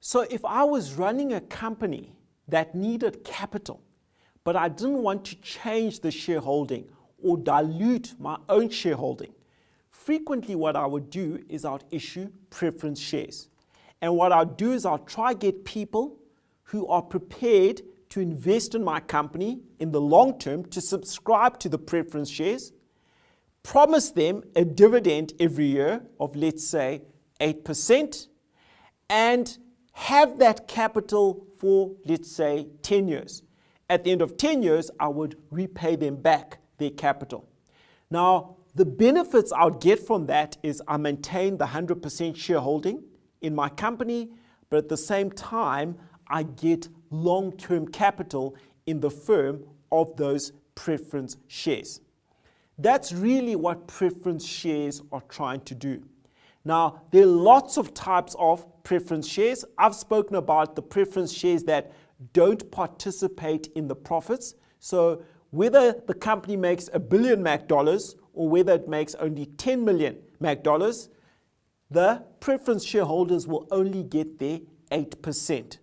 So if I was running a company that needed capital, but I didn't want to change the shareholding or dilute my own shareholding, frequently what I would do is I'd issue preference shares. And what I'll do is I'll try to get people who are prepared to invest in my company in the long term to subscribe to the preference shares, promise them a dividend every year of, let's say, 8%, and have that capital for, let's say, 10 years. At the end of 10 years, I would repay them back their capital. Now, the benefits I would get from that is I maintain the 100% shareholding in my company, but at the same time, I get long-term capital in the firm of those preference shares. That's really what preference shares are trying to do. Now, there are lots of types of preference shares. I've spoken about the preference shares that don't participate in the profits. So whether the company makes $1 billion MAC or whether it makes only 10 million MAC, the preference shareholders will only get their 8%.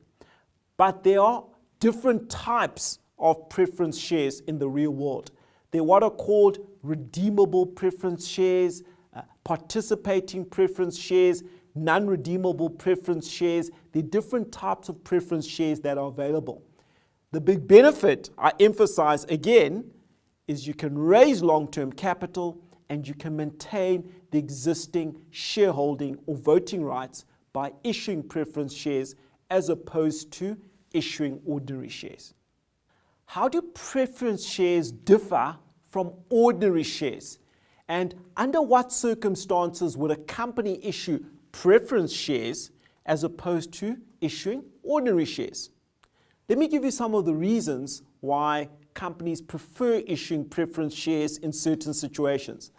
But there are different types of preference shares in the real world. They're what are called redeemable preference shares, participating preference shares, non-redeemable preference shares. There are different types of preference shares that are available. The big benefit, I emphasize again, is you can raise long-term capital and you can maintain the existing shareholding or voting rights by issuing preference shares as opposed to issuing ordinary shares. How do preference shares differ from ordinary shares? And under what circumstances would a company issue preference shares as opposed to issuing ordinary shares? Let me give you some of the reasons why companies prefer issuing preference shares in certain situations.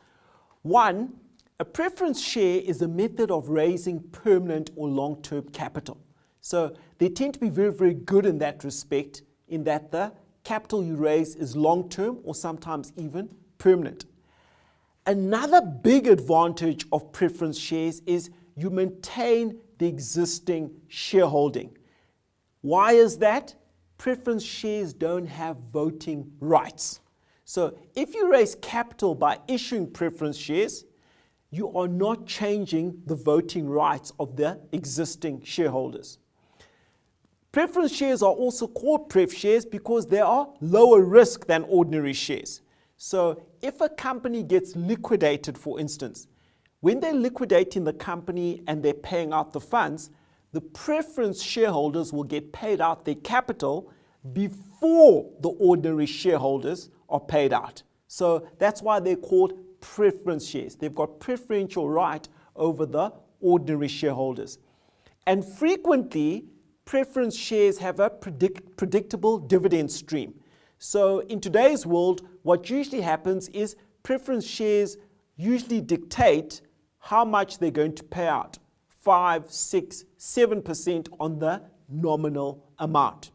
One, a preference share is a method of raising permanent or long-term capital. So they tend to be very, very good in that respect, in that the capital you raise is long-term or sometimes even permanent. Another big advantage of preference shares is you maintain the existing shareholding. Why is that? Preference shares don't have voting rights. So if you raise capital by issuing preference shares, you are not changing the voting rights of the existing shareholders. Preference shares are also called pref shares because they are lower risk than ordinary shares. So if a company gets liquidated, for instance, when they're liquidating the company and they're paying out the funds, the preference shareholders will get paid out their capital before the ordinary shareholders are paid out. So that's why they're called preference shares. They've got preferential right over the ordinary shareholders. And frequently, preference shares have a predictable dividend stream. So in today's world, what usually happens is preference shares usually dictate how much they're going to pay out, 5, 6, 7% on the nominal amount.